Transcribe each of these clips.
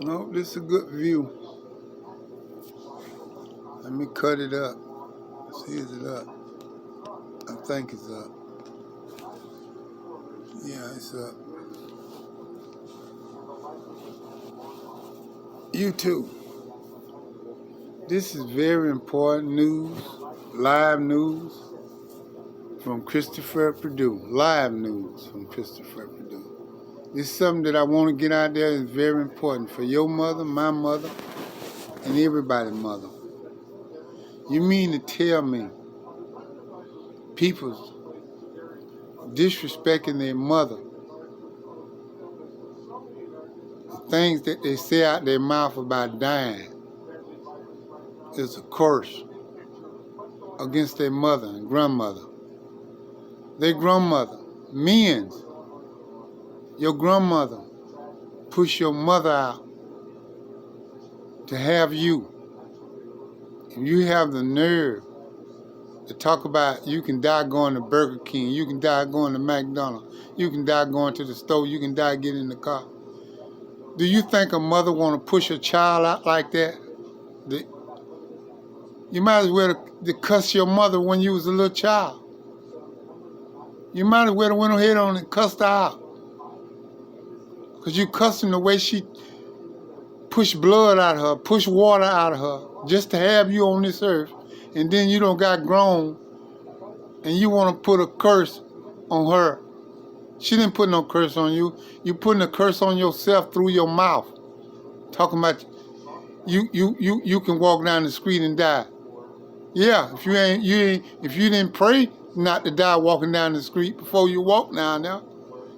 No, this is a good view. Let me cut it up. See, is it up? I think it's up. Yeah, it's up. YouTube. This is very important news, live news from Christopher Purdue. Live news from Christopher Purdue. This is something that I want to get out there. It's very important for your mother, my mother, and everybody's mother. You mean to tell me people's disrespecting their mother, the things that they say out their mouth about dying, is a curse against their mother and grandmother. Their grandmother, men's, your grandmother pushed your mother out to have you. And you have the nerve to talk about you can die going to Burger King, you can die going to McDonald's, you can die going to the store, you can die getting in the car. Do you think a mother want to push a child out like that? You might as well to cuss your mother when you was a little child. You might as well have went ahead on and cussed her out. Because you cussed her the way she pushed blood out of her, pushed water out of her, just to have you on this earth. And then you don't got grown and you want to put a curse on her. She didn't put no curse on you. You putting a curse on yourself through your mouth. Talking about you can walk down the street and die. Yeah, if you didn't pray not to die walking down the street before you walk down there.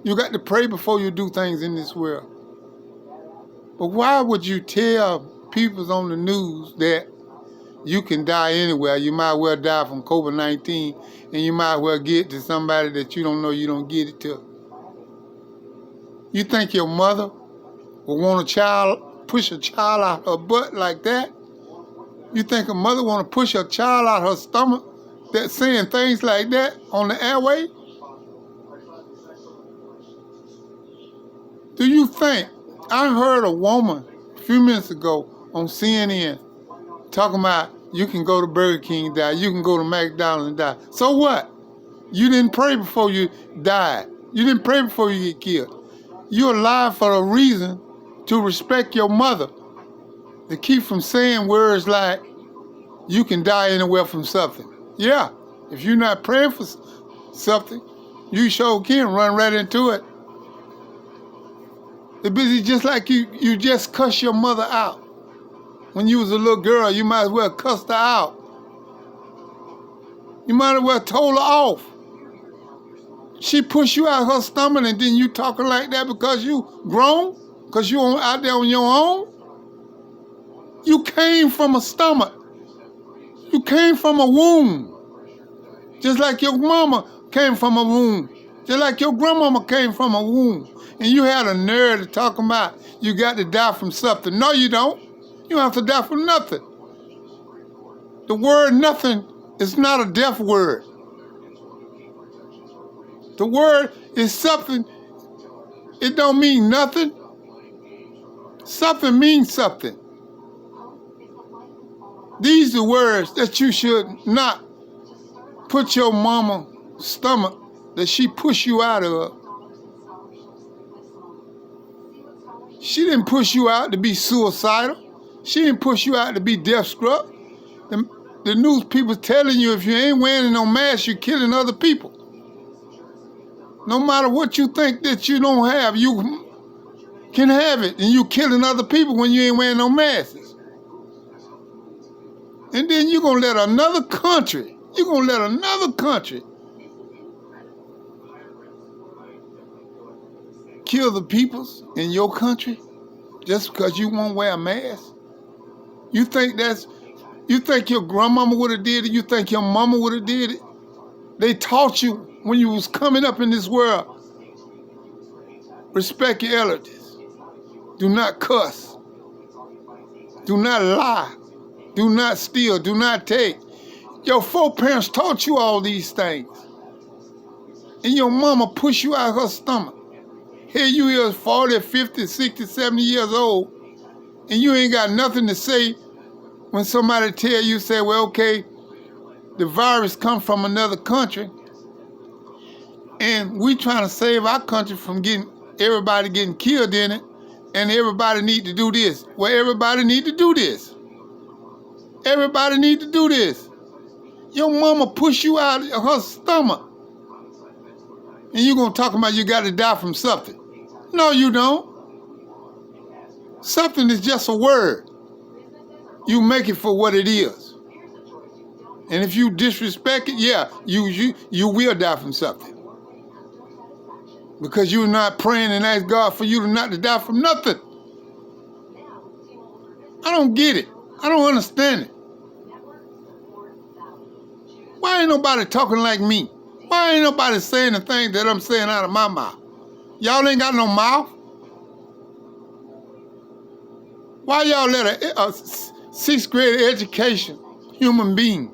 You got to pray before you do things in this world. But why would you tell people on the news that you can die anywhere? You might well die from COVID-19, and you might well get to somebody that you don't know you don't get it to. You think your mother will want push a child out her butt like that? You think a mother want to push a child out her stomach that's saying things like that on the airway? Do you think? I heard a woman a few minutes ago on CNN talking about you can go to Burger King and die, you can go to McDonald's and die. So what? You didn't pray before you died. You didn't pray before you get killed. You're alive for a reason to respect your mother, to keep from saying words like you can die anywhere from something. Yeah, if you're not praying for something, you sure can run right into it. It's busy just like you just cuss your mother out. When you was a little girl, you might as well cussed her out. You might as well told her off. She pushed you out of her stomach and then you talking like that because you grown? Because you out there on your own? You came from a stomach. You came from a womb. Just like your mama came from a womb. Just like your grandmama came from a womb. And you had a nerve to talk about you got to die from something. No, you don't. You don't have to die from nothing. The word nothing is not a deaf word. The word is something. It don't mean nothing. Something means something. These are words that you should not put your mama's stomach that she pushed you out of. She didn't push you out to be suicidal. She didn't push you out to be death-struck. The news people telling you if you ain't wearing no mask, you're killing other people. No matter what you think that you don't have, you can have it, and you killing other people when you ain't wearing no masks. And then you're going to let another country kill the peoples in your country just because you won't wear a mask? You think your grandmama would have did it? You think your mama would have did it? They taught you when you was coming up in this world, respect your elders. Do not cuss. Do not lie. Do not steal. Do not take. Your foreparents taught you all these things. And your mama pushed you out of her stomach. Here you is 40, 50, 60, 70 years old, And you ain't got nothing to say when somebody tell you, say, well, okay, the virus come from another country, and we trying to save our country from everybody getting killed in it, and everybody need to do this. Well, everybody need to do this. Everybody need to do this. Your mama push you out of her stomach, and you gonna talk about you got to die from something. No, you don't. Something is just a word. You make it for what it is. And if you disrespect it, yeah, you will die from something. Because you're not praying and ask God for you not to die from nothing. I don't get it. I don't understand it. Why ain't nobody talking like me? Why ain't nobody saying the things that I'm saying out of my mouth? Y'all ain't got no mouth? Why y'all let a sixth grade education human being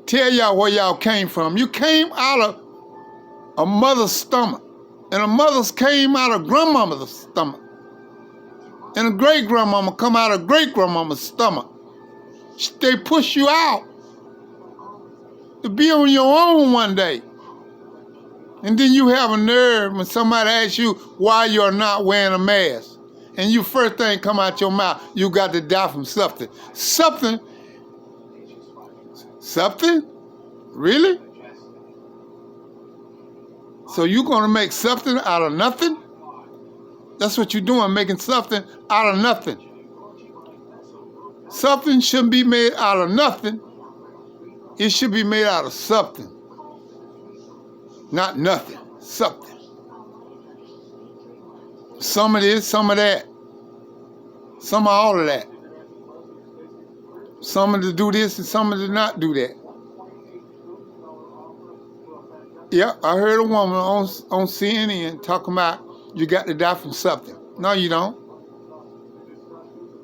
tell y'all where y'all came from? You came out of a mother's stomach, and a mother's came out of grandmama's stomach, and a great grandmama come out of great grandmama's stomach. They push you out to be on your own one day. And then you have a nerve when somebody asks you why you're not wearing a mask. And you first thing come out your mouth, you got to die from something. Something? Something? Really? So you're going to make something out of nothing? That's what you're doing, making something out of nothing. Something shouldn't be made out of nothing. It should be made out of something. Not nothing, something. Some of this, some of that. Some of all of that. Some of to do this and some of to not do that. Yeah, I heard a woman on CNN talking about you got to die from something. No, you don't.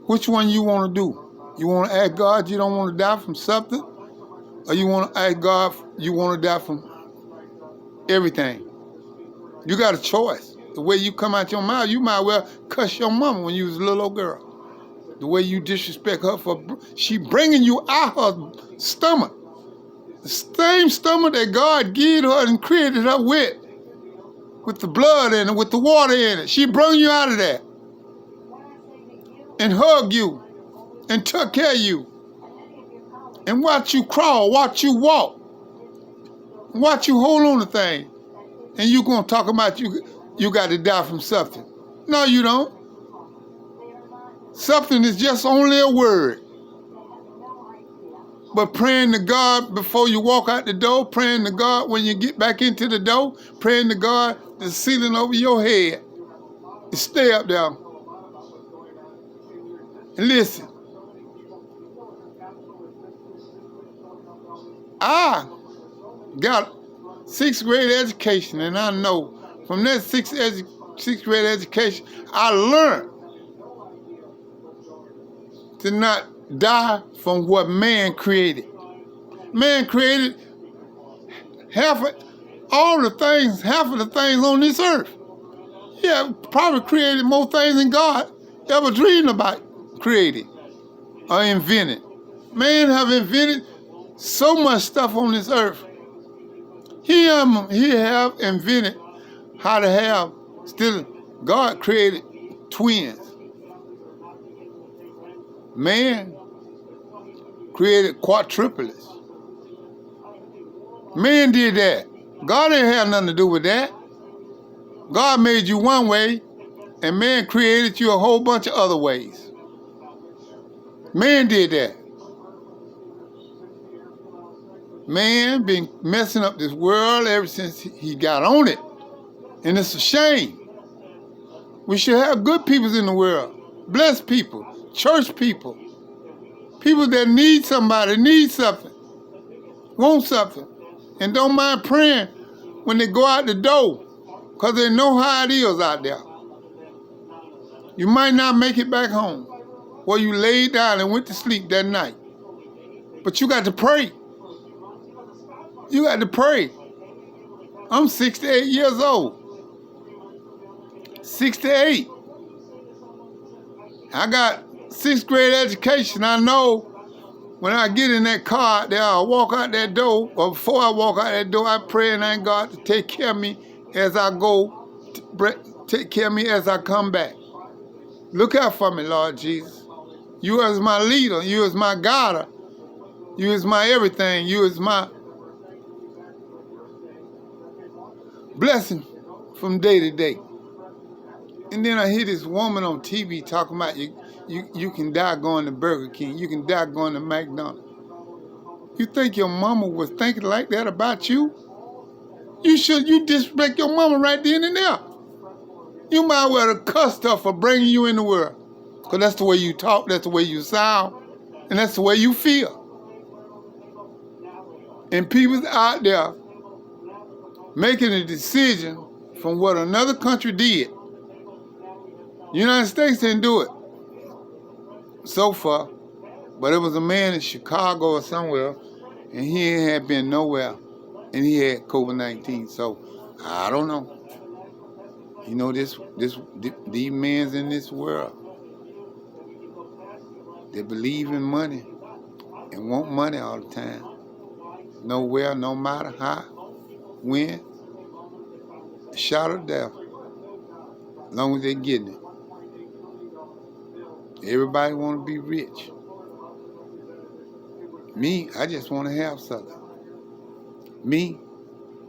Which one you want to do? You want to ask God you don't want to die from something? Or you want to ask God you want to die from everything? You got a choice. The way you come out your mouth, you might well cuss your mama when you was a little old girl. The way you disrespect her she bringing you out her stomach. The same stomach that God gave her and created her with the blood in it, with the water in it. She brought you out of that and hugged you and took care of you and watch you crawl, watch you walk, watch you hold on to things. And you gonna talk about you got to die from something. No, you don't. Something is just only a word. But praying to God before you walk out the door, praying to God when you get back into the door, praying to God the ceiling over your head. And stay up there. And listen. I got sixth grade education, and I know from that sixth grade education, I learned to not die from what man created. Man created half of the things on this earth. Yeah, probably created more things than God ever dreamed about creating or invented. Man have invented so much stuff on this earth. He have invented how to have, still, God created twins. Man created quadruplets. Man did that. God didn't have nothing to do with that. God made you one way, and man created you a whole bunch of other ways. Man did that. Man been messing up this world ever since he got on it. And it's a shame. We should have good people in the world. Blessed people. Church people. People that need somebody, need something. Want something. And don't mind praying when they go out the door. Because they know how it is out there. You might not make it back home. Or you laid down and went to sleep that night. But you got to pray. You got to pray. I'm 68 years old. 68. I got 6th grade education. I know when I get in that car there, I walk out that door, or before I walk out that door, I pray and ask God to take care of me as I go, take care of me as I come back. Look out for me, Lord Jesus. You as my leader, you as my guider, you as my everything, you as my blessing from day to day. And then I hear this woman on TV talking about you can die going to Burger King, you can die going to McDonald's. You think your mama was thinking like that about you? You disrespect your mama right then and there. You might well have cussed her for bringing you in the world. Because that's the way you talk, that's the way you sound, and that's the way you feel. And people out there making a decision from what another country did. The United States didn't do it so far, but it was a man in Chicago or somewhere, and he had been nowhere, and he had COVID-19. So I don't know. You know, these men in this world, they believe in money and want money all the time. Nowhere, no matter how, when, shot or death, as long as they're getting it. Everybody want to be rich. Me, I just want to have something. Me,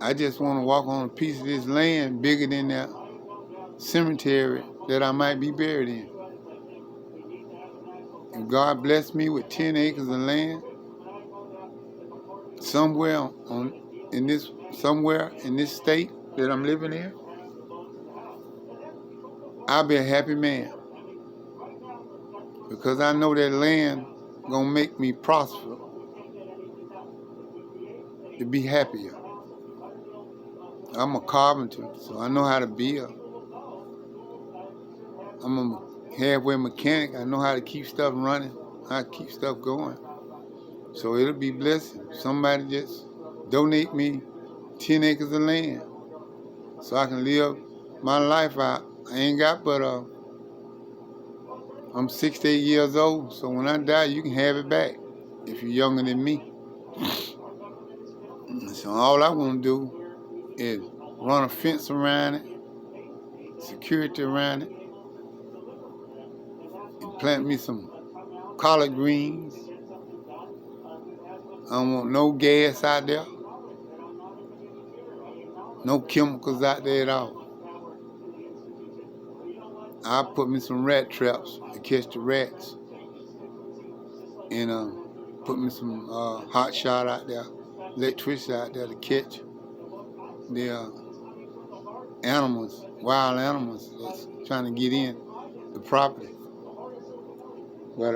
I just want to walk on a piece of this land bigger than that cemetery that I might be buried in. If God bless me with 10 acres of land, somewhere in this state that I'm living in, I'll be a happy man. Because I know that land gonna make me prosper, to be happier. I'm a carpenter, so I know how to build. I'm a halfway mechanic. I know how to keep stuff running, how to keep stuff going. So it'll be blessed. Somebody just donate me 10 acres of land so I can live my life out. I ain't got but I'm 68 years old, so when I die, you can have it back if you're younger than me. So all I want to do is run a fence around it, security around it, and plant me some collard greens. I don't want no gas out there, no chemicals out there at all. I'll put me some rat traps to catch the rats, and put me some hot shot out there, electricity out there to catch the animals, wild animals that's trying to get in the property. But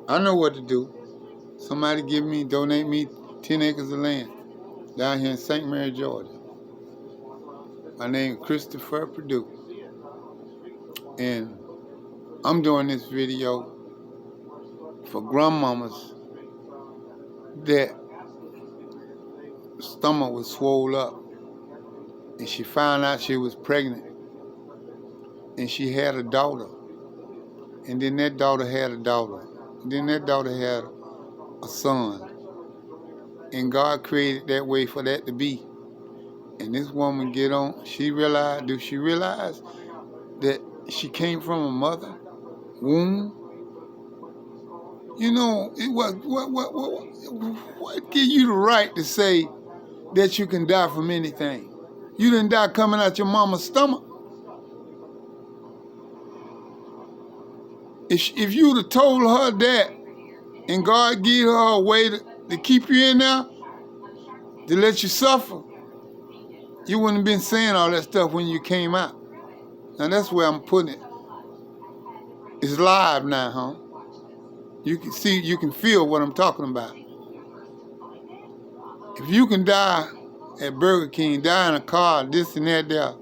I know what to do. Somebody donate me 10 acres of land down here in St. Mary, Georgia. My name is Christopher Perdue. And I'm doing this video for grandmamas that stomach was swole up and she found out she was pregnant and she had a daughter, and then that daughter had a daughter, and then that daughter had a son, and God created that way for that to be. And this woman do she realize that she came from a mother womb? You know, what give you the right to say that you can die from anything? You didn't die coming out your mama's stomach. If you'd have told her that, and God gave her a way to keep you in there, to let you suffer, you wouldn't have been saying all that stuff when you came out. Now that's where I'm putting it. It's live now, huh? You can see, you can feel what I'm talking about. If you can die at Burger King, die in a car, this and that there,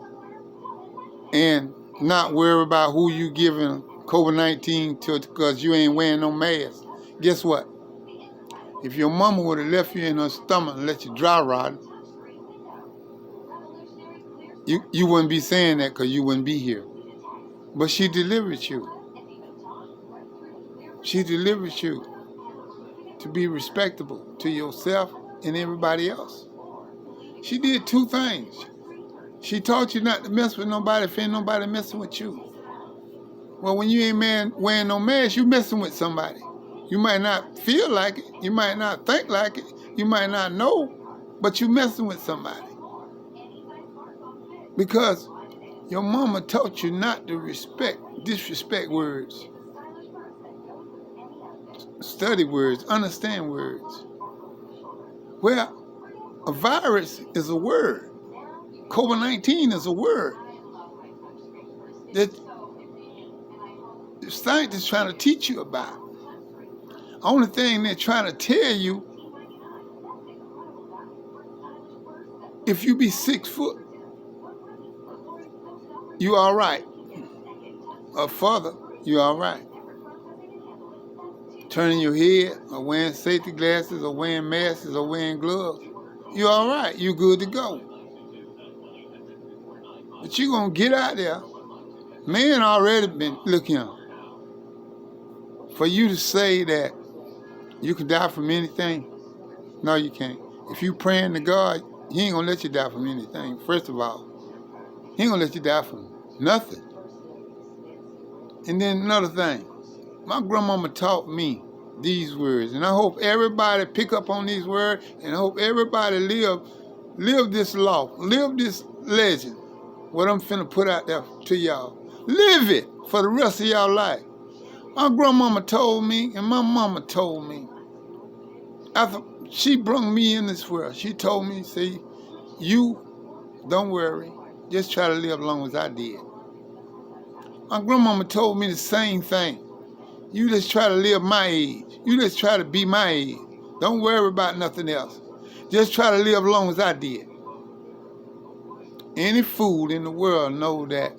and not worry about who you giving COVID-19 to because you ain't wearing no mask, guess what? If your mama would have left you in her stomach and let you dry rot, you wouldn't be saying that because you wouldn't be here. But she delivered you. She delivers you to be respectable to yourself and everybody else. She did two things. She taught you not to mess with nobody if ain't nobody messing with you. Well, when you ain't wearing no mask, you messing with somebody. You might not feel like it. You might not think like it. You might not know, but you messing with somebody. Because your mama taught you not to disrespect words. Study words, understand words. Well, a virus is a word. COVID-19 is a word that the scientists trying to teach you about. Only thing they're trying to tell you, if you be 6 foot, you all right. Or further, you all right. Turning your head, or wearing safety glasses, or wearing masks, or wearing gloves, you all right. You good to go. But you gonna get out there. Man already been looking for you to say that you can die from anything. No, you can't. If you praying to God, He ain't gonna let you die from anything. First of all, He ain't gonna let you die from nothing. And then another thing, my grandmama taught me these words, and I hope everybody pick up on these words, and I hope everybody live this law, live this legend, what I'm finna put out there to y'all. Live it for the rest of y'all life. My grandmama told me, and my mama told me, after she brought me in this world, she told me, see, you don't worry, just try to live as long as I did. My grandmama told me the same thing. You just try to live my age. You just try to be my age. Don't worry about nothing else. Just try to live as long as I did. Any fool in the world know that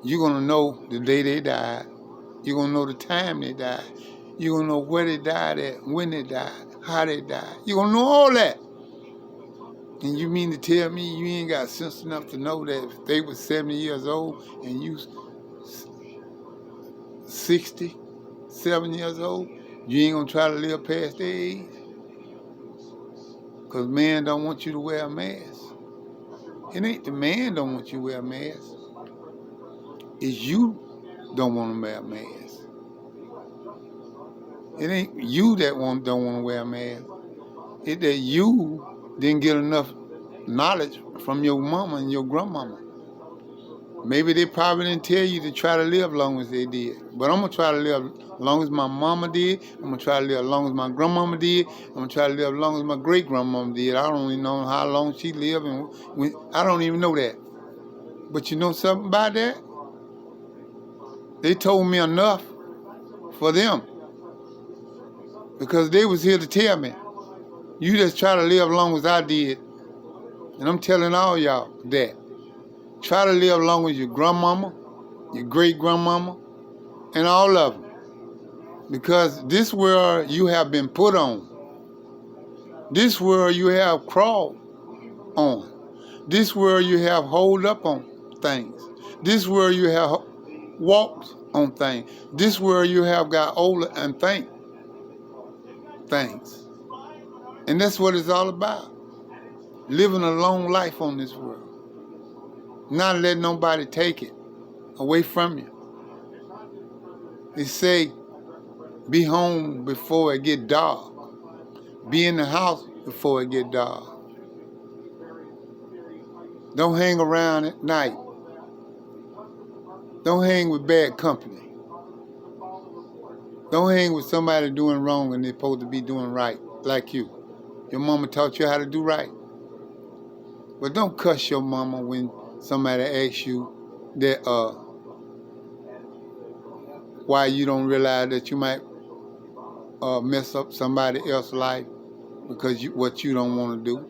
you're going to know the day they died. You're going to know the time they died. You're going to know where they died at, when they died, how they died. You're going to know all that. And you mean to tell me you ain't got sense enough to know that if they were 70 years old and you 67 years old, you ain't going to try to live past their age? Because man don't want you to wear a mask. It ain't the man don't want you to wear a mask. It's you don't want to wear a mask. It ain't you that don't want to wear a mask. It's that you didn't get enough knowledge from your mama and your grandmama. Maybe they probably didn't tell you to try to live long as they did. But I'm going to try to live as long as my mama did. I'm going to try to live as long as my grandmama did. I'm going to try to live as long as my great-grandmama did. I don't even know how long she lived. I don't even know that. But you know something about that? They told me enough for them. Because they was here to tell me, you just try to live as long as I did. And I'm telling all y'all that. Try to live as long as your grandmama, your great-grandmama, and all of them. Because this world you have been put on. This world you have crawled on. This world you have hold up on things. This world you have walked on things. This world you have got older and think things. And that's what it's all about. Living a long life on this world. Not letting nobody take it away from you. They say, be home before it get dark. Be in the house before it get dark. Don't hang around at night. Don't hang with bad company. Don't hang with somebody doing wrong and they're supposed to be doing right, like you. Your mama taught you how to do right. But don't cuss your mama when somebody asks you that why you don't realize that you might mess up somebody else's life because what you don't want to do.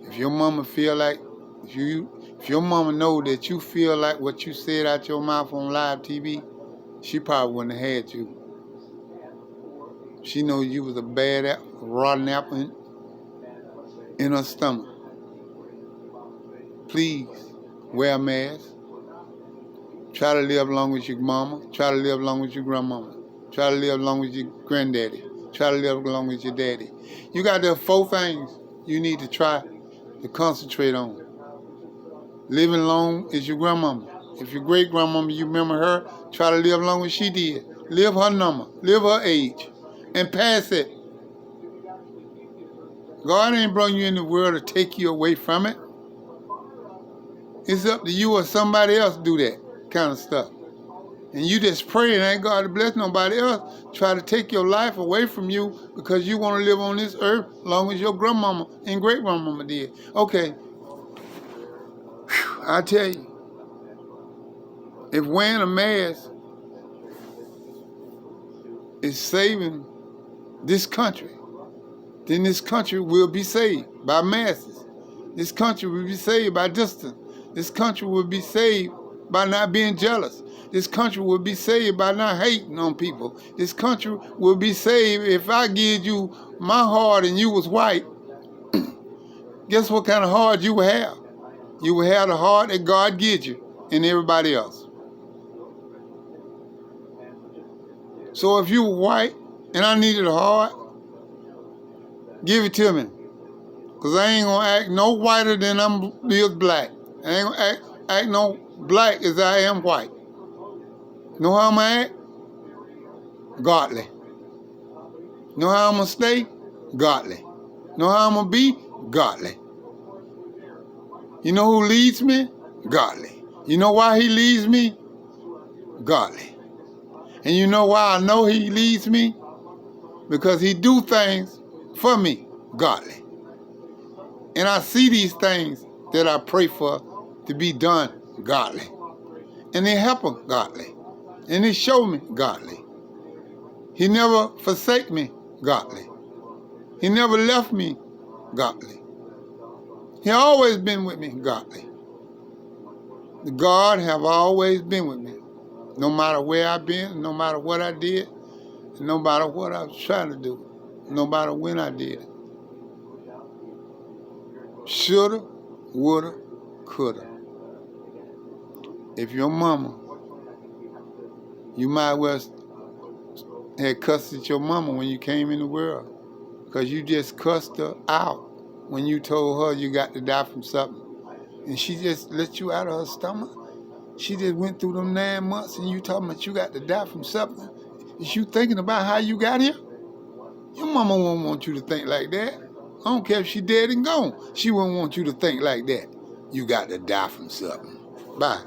If your mama feel like, if your mama know that you feel like what you said out your mouth on live TV, she probably wouldn't have had you. She knows you was a bad apple, rotten apple in her stomach. Please, wear a mask. Try to live long as your mama. Try to live long as your grandmama. Try to live along with your granddaddy. Try to live along with your daddy. You got the 4 things you need to try to concentrate on. Living long is your grandmama. If your great grandmama, you remember her, try to live long as she did. Live her number. Live her age. And pass it. God ain't brought you in the world to take you away from it. It's up to you or somebody else to do that kind of stuff. And you just pray and ain't God to bless nobody else. Try to take your life away from you because you want to live on this earth as long as your grandmama and great grandmama did. Okay. I tell you, if wearing a mask is saving this country, then this country will be saved by masses. This country will be saved by distance. This country will be saved by not being jealous. This country will be saved by not hating on people. This country will be saved if I give you my heart and you was white. Guess what kind of heart you will have? You will have the heart that God gives you and everybody else. So if you were white and I needed a heart, give it to me. Because I ain't going to act no whiter than I'm black. I ain't going to act no black as I am white. Know how I'm going to act? Godly. Know how I'm going to stay? Godly. Know how I'm going to be? Godly. You know who leads me? Godly. You know why he leads me? Godly. And you know why I know he leads me? Because he do things for me, godly. And I see these things that I pray for to be done godly. And they happen godly. And they show me godly. He never forsake me godly. He never left me godly. He always been with me godly. God have always been with me. No matter where I've been, no matter what I did, no matter what I was trying to do, no matter when I did it. Shoulda, woulda, coulda. If your mama, you might well have cussed at your mama when you came in the world because you just cussed her out when you told her you got to die from something. And she just let you out of her stomach. She just went through them 9 months and you talking about you got to die from something. Is you thinking about how you got here? Your mama won't want you to think like that. I don't care if she dead and gone. She won't want you to think like that. You got to die from something. Bye.